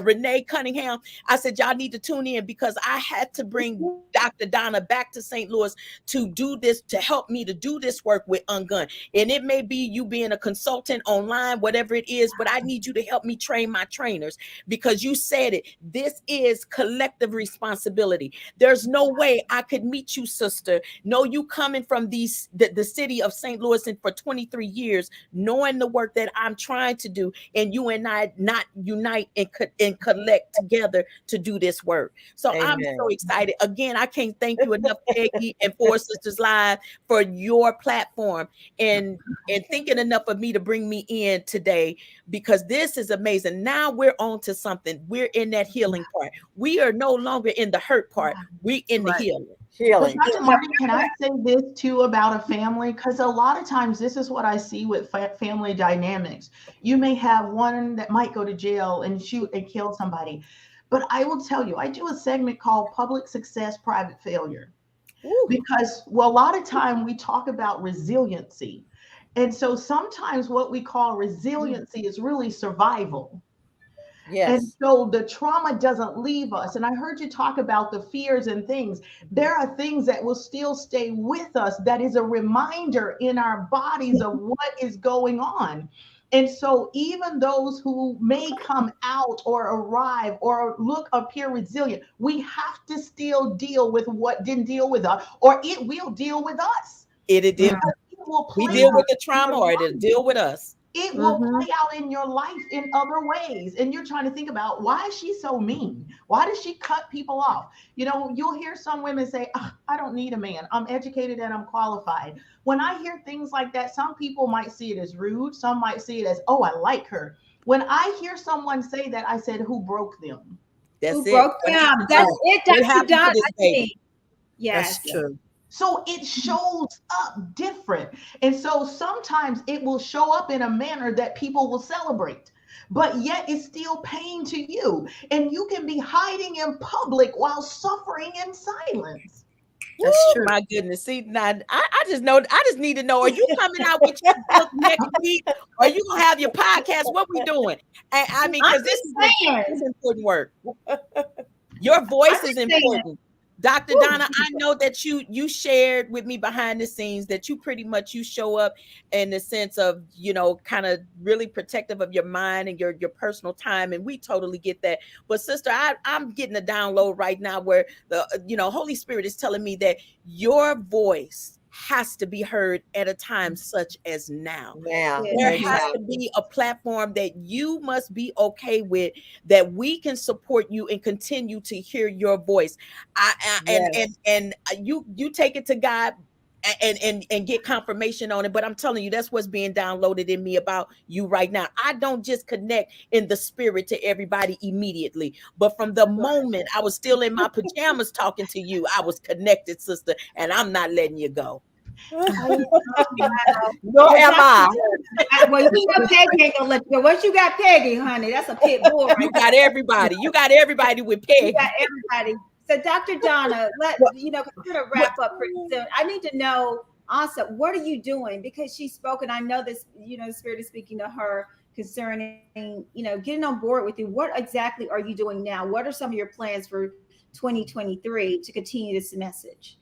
Renee Cunningham. I said, y'all need to tune in, because I had to bring Dr. Donna back to St. Louis to do this, to help me to do this work with Ungun. And it may be you being a consultant online, whatever it is, but I need you to help me train my trainers, because you said it. This is collective responsibility. There's no way I could meet you, sister. No, you coming from the city of St. Louis and for 23 years, knowing the work that I'm trying to do, and you and I not unite and collect together to do this work. So I'm so excited. Again, I can't thank you enough, Peggy and 4Sisters Live, for your platform and thinking enough of me to bring me in today, because this is amazing. Now we're on to something. We're in that healing part. We are no longer in the hurt part. We're in the healing.
But Dr. Martin, can I say this too about a family? Because a lot of times this is what I see with family dynamics. You may have one that might go to jail and shoot and kill somebody. But I will tell you, I do a segment called Public Success, Private Failure. Ooh. Because, well, a lot of time we talk about resiliency. And so sometimes what we call resiliency is really survival. Yes. And so the trauma doesn't leave us. And I heard you talk about the fears and things. There are things that will still stay with us that is a reminder in our bodies of what is going on. And so even those who may come out or arrive or appear resilient, we have to still deal with what didn't deal with us, or it will deal with us.
We deal with the trauma, or it'll deal with us.
It will play out in your life in other ways. And you're trying to think about, why is she so mean? Why does she cut people off? You know, you'll hear some women say, I don't need a man. I'm educated and I'm qualified. When I hear things like that, some people might see it as rude. Some might see it as, oh, I like her. When I hear someone say that, I said, who broke them?
That's
who broke them? That's it. Dr. Donna.
Yes. That's true. So it shows up different. And so sometimes it will show up in a manner that people will celebrate, but yet it's still pain to you. And you can be hiding in public while suffering in silence.
That's true. My goodness. See, now I just need to know, are you coming out with your book next week? Are you going to have your podcast? What we doing? I mean, because this is important work. Your voice is important. Dr. Donna, I know that you shared with me behind the scenes that you pretty much you show up in the sense of, you know, kind of really protective of your mind and your personal time. And we totally get that. But sister, I'm getting a download right now where the, you know, Holy Spirit is telling me that your voice has to be heard at a time such as now. There has to be a platform that you must be okay with, that we can support you and continue to hear your voice. And you take it to God and get confirmation on it. But I'm telling you, that's what's being downloaded in me about you right now. I don't just connect in the spirit to everybody immediately, but from the moment I was still in my pajamas talking to you, I was connected, sister, and I'm not letting you go.
Nor am I.
Well, you got Peggy ain't gonna let you go. Once you got Peggy, honey, that's a pit bull.
You got everybody. You got everybody with Peggy.
You got everybody. So, Dr. Donna, we're gonna wrap up pretty soon. I need to know also, what are you doing? Because she spoke, and I know this, you know, the Spirit is speaking to her concerning, you know, getting on board with you. What exactly are you doing now? What are some of your plans for 2023 to continue this message?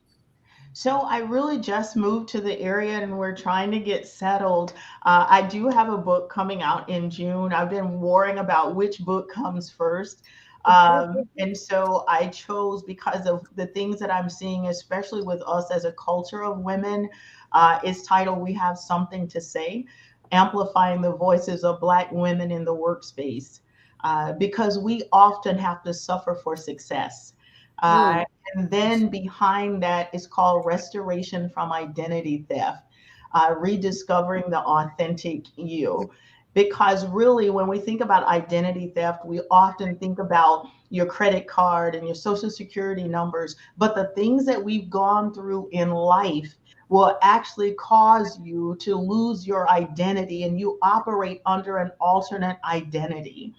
So I really just moved to the area and we're trying to get settled. I do have a book coming out in June. I've been worrying about which book comes first. And so I chose, because of the things that I'm seeing, especially with us as a culture of women, is titled, We Have Something to Say, Amplifying the Voices of Black Women in the Workspace, because we often have to suffer for success. Uh, and then behind that is called restoration from identity theft, rediscovering the authentic you. Because really, when we think about identity theft, we often think about your credit card and your social security numbers. But the things that we've gone through in life will actually cause you to lose your identity and you operate under an alternate identity.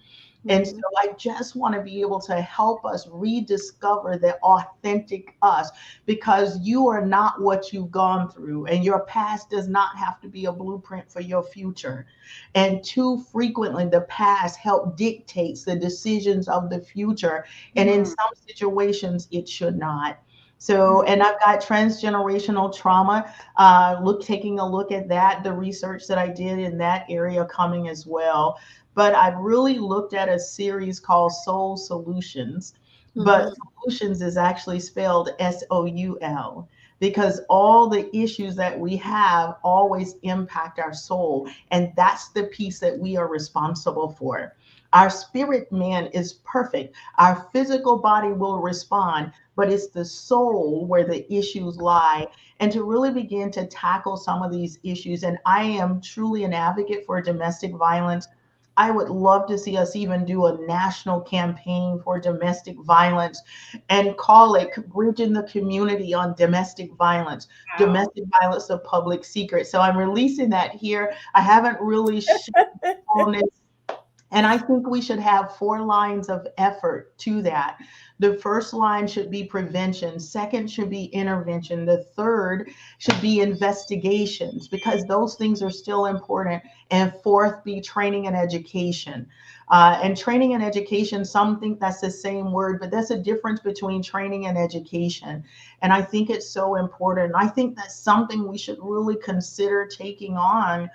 And so I just want to be able to help us rediscover the authentic us, because you are not what you've gone through, and your past does not have to be a blueprint for your future. And too frequently, the past help dictates the decisions of the future. And in some situations, it should not. So, and I've got transgenerational trauma, taking a look at that, the research that I did in that area coming as well. But I've really looked at a series called Soul Solutions. But solutions is actually spelled SOUL, because all the issues that we have always impact our soul. And that's the piece that we are responsible for. Our spirit man is perfect. Our physical body will respond, but it's the soul where the issues lie. And to really begin to tackle some of these issues, and I am truly an advocate for domestic violence. I would love to see us even do a national campaign for domestic violence and call it Bridging the Community on Domestic Violence. Wow. Domestic violence, a public secret. So I'm releasing that here. I haven't really shared on this. And I think we should have 4 lines of effort to that. The first line should be prevention. Second should be intervention. The third should be investigations, because those things are still important. And fourth, be training and education. And training and education, some think that's the same word, but there's a difference between training and education. And I think it's so important. I think that's something we should really consider taking on,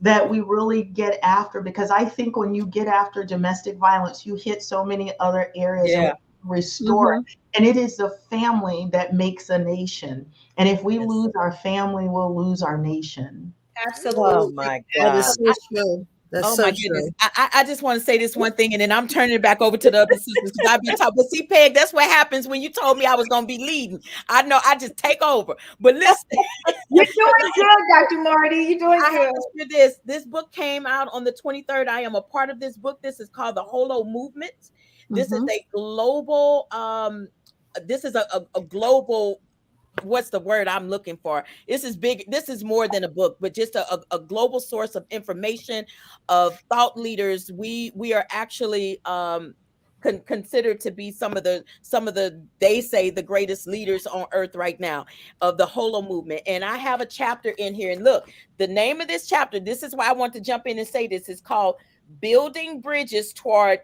that we really get after, because I think when you get after domestic violence, you hit so many other areas and restore. And it is the family that makes a nation. And if we lose our family, we'll lose our nation.
Absolutely.
Oh my
That is
God.
so true. That's
Oh
so
my
true.
goodness. I just want to say this one thing, and then I'm turning it back over to the other sisters, because I've been talking. But see, Peg, that's what happens when you told me I was going to be leading. I know I just take over. But listen.
You're doing good, Dr. Marty. You're doing
I
good.
have to share this. This book came out on the 23rd. I am a part of this book. This is called The Holo Movement. This is a global, this is a global, what's the word I'm looking for? This is big. This is more than a book, but just a global source of information, of thought leaders. We are actually considered to be some of the they say the greatest leaders on earth right now, of the Holo movement. And I have a chapter in here, and look, the name of this chapter, this is why I want to jump in and say this, is called Building Bridges Toward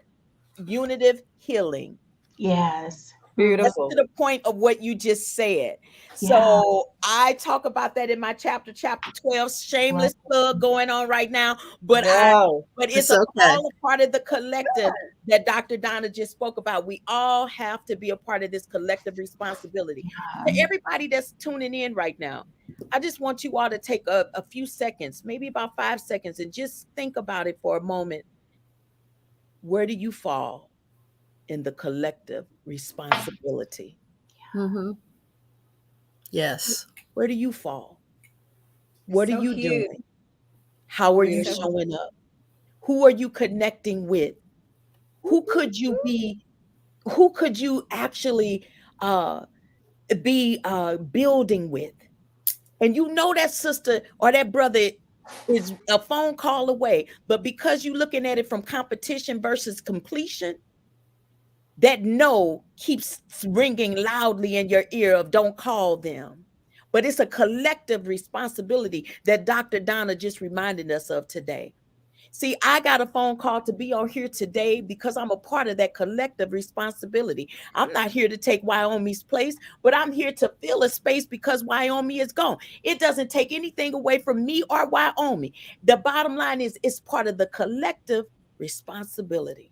Unitive Healing.
Yes.
Beautiful.
That's to the point of what you just said. So I talk about that in my chapter 12. Shameless plug going on right now, but it's all a part of the collective that Dr. Donna just spoke about. We all have to be a part of this collective responsibility. To everybody that's tuning in right now, I just want you all to take a few seconds, maybe about 5 seconds, and just think about it for a moment. Where do you fall in the collective responsibility?
Yes.
Where do you fall? What are you doing? How are you showing up? Who are you connecting with? Who could you be? Who could you actually be building with? And you know that sister or that brother is a phone call away, but because you're looking at it from competition versus completion, that no keeps ringing loudly in your ear of don't call them. But it's a collective responsibility that Dr. Donna just reminded us of today. See, I got a phone call to be on here today because I'm a part of that collective responsibility. I'm not here to take Wyoming's place, but I'm here to fill a space because Wyoming is gone. It doesn't take anything away from me or Wyoming. The bottom line is it's part of the collective responsibility.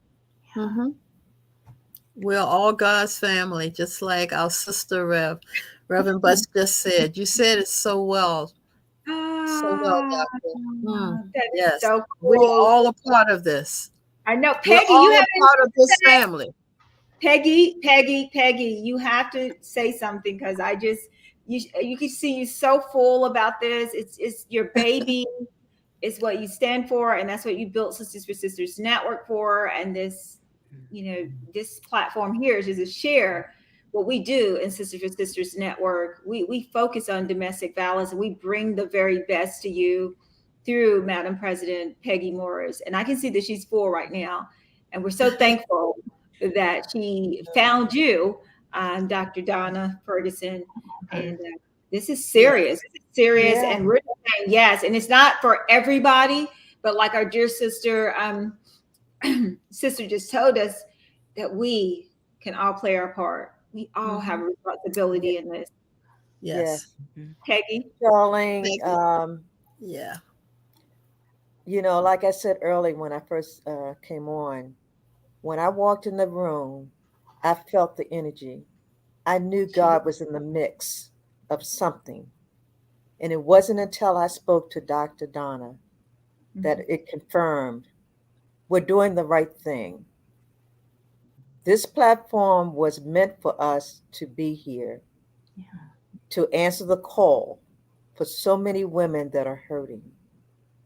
We're all God's family, just like our sister Reverend Butch just said. You said it so well. So well, Doctor. Yes. So cool. We're all a part of this.
I know. Peggy,
we're all a part of this family.
Peggy, you have to say something because you can see you so full about this. It's your baby. It's what you stand for, and that's what you built Sisters for Sisters Network for. And this, this platform here is just to share what we do in Sisters for Sisters Network. We focus on domestic violence, and we bring the very best to you through Madam President Peggy Morris. And I can see that she's full right now, and we're so thankful that she found you, Dr. Donna Ferguson, and this is serious. It's serious,
Yeah.
and we're saying yes. And it's not for everybody, but like our dear sister, sister just told us that we can all play our part. We all have a responsibility in this.
Yes.
Peggy,
Charlene,
Yeah.
like I said earlier when I first came on, when I walked in the room, I felt the energy. I knew God was in the mix of something. And it wasn't until I spoke to Dr. Donna that it confirmed we're doing the right thing. This platform was meant for us to be here, to answer the call for so many women that are hurting.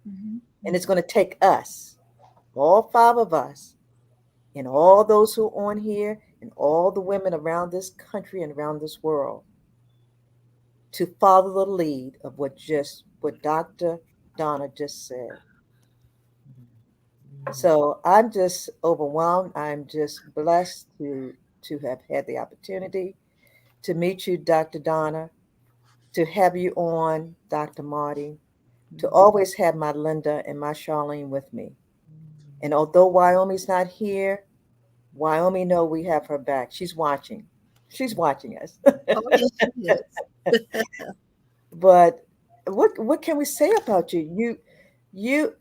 And it's going to take us, all 5 of us, and all those who are on here, and all the women around this country and around this world, to follow the lead of what Dr. Donna just said. So I'm just overwhelmed. I'm just blessed to have had the opportunity to meet you, Dr. Donna, to have you on, Dr. Marty, to always have my Linda and my Charlene with me. And although Wyoming's not here, Wyoming know we have her back. She's watching. She's watching us.
Oh, yes,
But what can we say about you?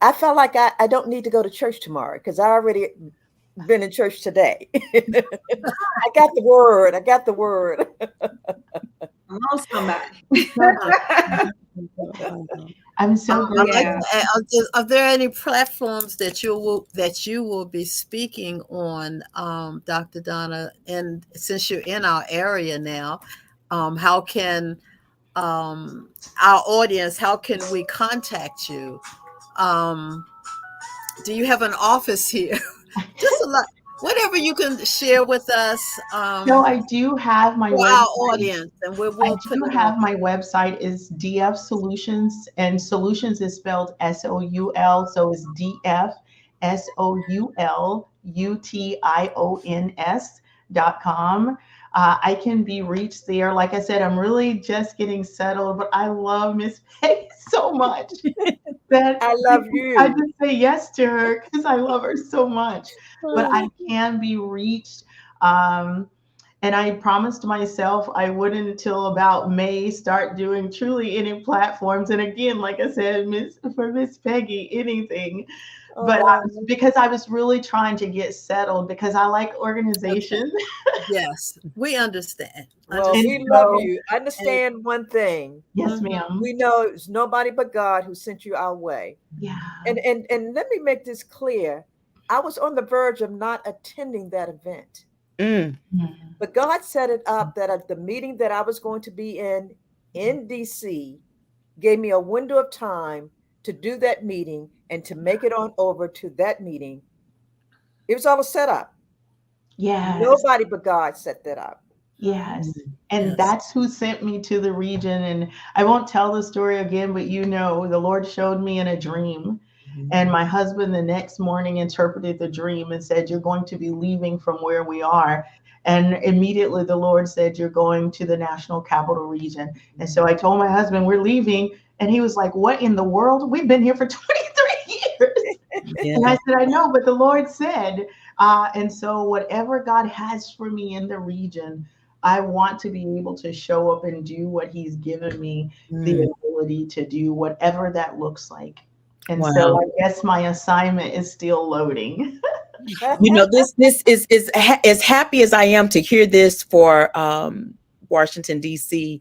I felt like I don't need to go to church tomorrow because I already been in church today. I got the word.
almost somebody.
I'm so
I'd like
grateful.
to add, are there any platforms that you will be speaking on, Dr. Donna? And since you're in our area now, how can our audience, how can we contact you? Do you have an office here? Just a lot, whatever you can share with us.
So I do have my
For our
website.
audience, and we'll
I
put
do
it
have
on.
my website is DF Solutions, and solutions is spelled SOUL, so it's DF SOULUTIONS.com. I can be reached there. Like I said, I'm really just getting settled, but I love Miss Peggy so much that
I love you.
I just say yes to her because I love her so much. But I can be reached. And I promised myself I wouldn't until about May start doing truly any platforms. And again, like I said, for Miss Peggy, anything. But because I was really trying to get settled because I like organization.
Yes, we understand.
Well, we love you. Understand one thing.
Yes, ma'am.
We know it's nobody but God who sent you our way.
Yeah.
And let me make this clear. I was on the verge of not attending that event. But God set it up that at the meeting that I was going to be in DC gave me a window of time to do that meeting and to make it on over to that meeting. It was all set up.
Yes.
Nobody but God set that up.
Yes. And that's who sent me to the region. And I won't tell the story again, but the Lord showed me in a dream. And my husband the next morning interpreted the dream and said, you're going to be leaving from where we are. And immediately the Lord said, you're going to the National Capital Region. And so I told my husband, we're leaving. And he was like, what in the world? We've been here for 23 years. And I said, I know, but the Lord said, and so whatever God has for me in the region, I want to be able to show up and do what he's given me the ability to do, whatever that looks like. And so I guess my assignment is still loading.
This is as happy as I am to hear this for Washington, D.C.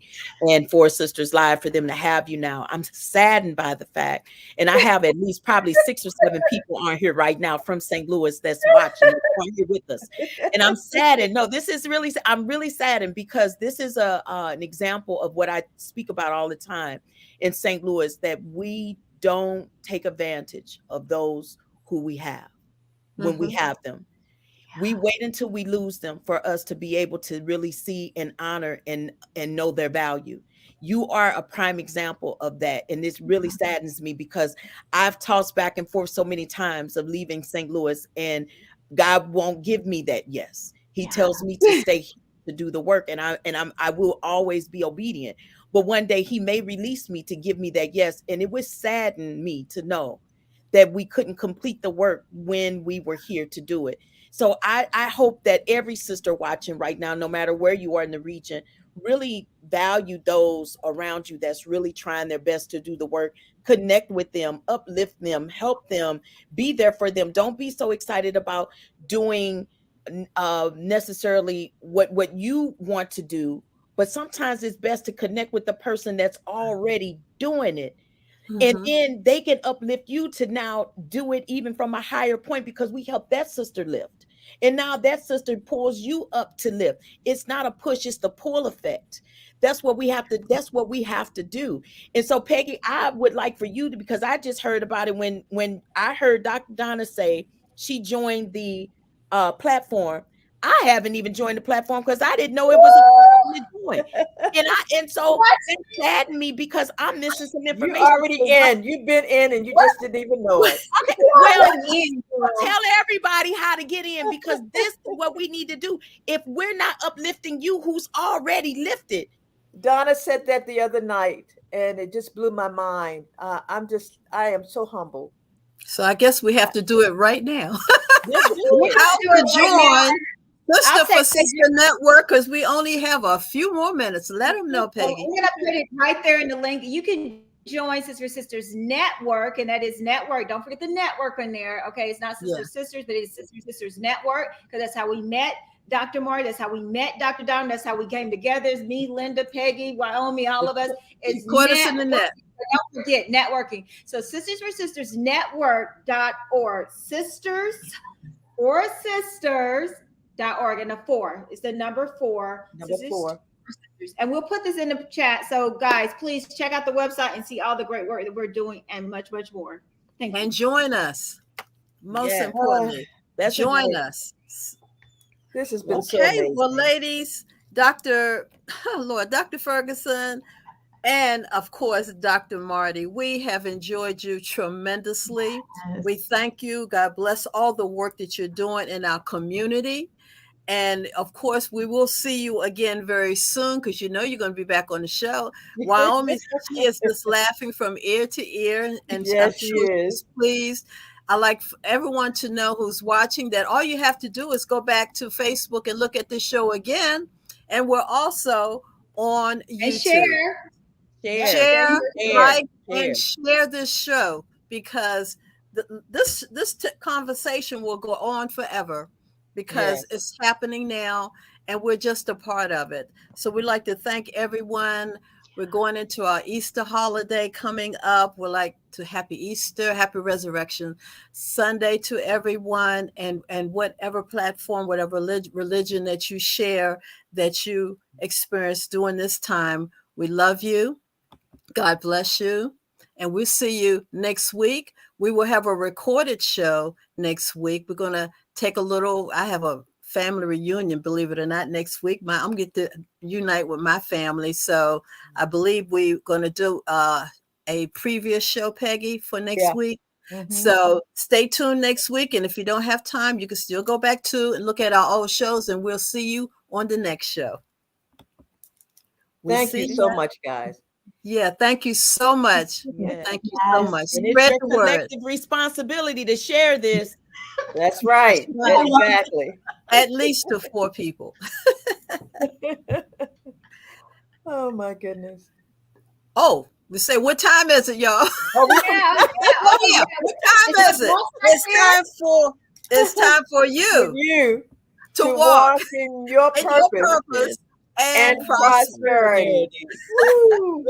and Four Sisters Live for them to have you now. I'm saddened by the fact, and I have at least probably 6 or 7 people on here right now from St. Louis that's watching on here with us. And I'm saddened. No, this is really, I'm really saddened because this is an example of what I speak about all the time in St. Louis, that we don't take advantage of those who we have when we have them. We wait until we lose them for us to be able to really see and honor and know their value. You are a prime example of that. And this really saddens me because I've tossed back and forth so many times of leaving St. Louis, and God won't give me that yes. He tells me to stay here to do the work, and I will always be obedient. But one day he may release me to give me that yes. And it would sadden me to know that we couldn't complete the work when we were here to do it. So I hope that every sister watching right now, no matter where you are in the region, really value those around you that's really trying their best to do the work. Connect with them, uplift them, help them, be there for them. Don't be so excited about doing necessarily what you want to do, but sometimes it's best to connect with the person that's already doing it. And then they can uplift you to now do it even from a higher point, because we help that sister lift. And now that sister pulls you up to lift. It's not a push, it's the pull effect. That's what we have to do. And so, Peggy, I would like for you to, because I just heard about it when I heard Dr. Donna say she joined the platform. I haven't even joined the platform because I didn't know it was a platform to join. And so it saddened me because I'm missing some information.
You're already in. You've been in and you just didn't even know it.
Okay. Well, tell everybody how to get in, because this is what we need to do. If we're not uplifting you who's already lifted.
Donna said that the other night and it just blew my mind. I am so humbled.
So I guess we have to do it right now.
Let's do it.
How to join Sister for
say-
Sister Network, because we only have a few more minutes. Let them know, Peggy.
I'm going to put it right there in the link. You can join Sister Sisters Network, and that is network. Don't forget the network in there. Okay, it's not Sister Sisters, but it's Sister Sisters Network, because that's how we met Dr. Marty. That's how we met Dr. Don. That's how we came together. It's me, Linda, Peggy, Wyoming, all of us. It's
Caught us in the net.
Don't forget networking. So Sisters for Sisters Network.org. Sisters for Sisters.org, and the 4 is the number 4.
Number 4.
And we'll put this in the chat. So guys, please check out the website and see all the great work that we're doing and much, much more. Thank you.
And join us. Most
Yeah.
importantly, join us.
This has been so
Okay,
amazing.
well, ladies, Dr. Ferguson, and of course, Dr. Marty, we have enjoyed you tremendously.
Yes.
We thank you. God bless all the work that you're doing in our community. And of course, we will see you again very soon, because you know you're going to be back on the show. Wyoming, she is just laughing from ear to ear, and
Yes,
I'm
she
sure
is.
she's pleased. I like everyone to know who's watching that all you have to do is go back to Facebook and look at this show again. And we're also on YouTube.
And share.
Share, like,
share.
and share this show, because this conversation will go on forever, because it's happening now and we're just a part of it. So we'd like to thank everyone. We're going into our Easter holiday coming up. We'd like to happy Easter, happy Resurrection Sunday to everyone, and whatever platform, whatever religion that you share, that you experience during this time. We love you. God bless you. And we'll see you next week. We will have a recorded show next week. We're going to take I have a family reunion, believe it or not, next week. I'm going to unite with my family. So I believe we're going to do a previous show, Peggy, for next week.
Mhm.
So stay tuned next week. And if you don't have time, you can still go back to and look at our old shows, and we'll see you on the next show.
Thank you so much, guys.
Yeah, thank you so much.
Yeah.
Thank you so much.
And it's
Spread
your
the word.
collective responsibility to share this.
That's right. Exactly.
At least to 4 people.
Oh my goodness.
Oh, we say, what time is it, y'all?
Oh,
Yeah. What time is it? It's time for you
you
to
to
walk
walk in your
in your
purpose.
purpose and
prosperity.
prosperity.
Woo.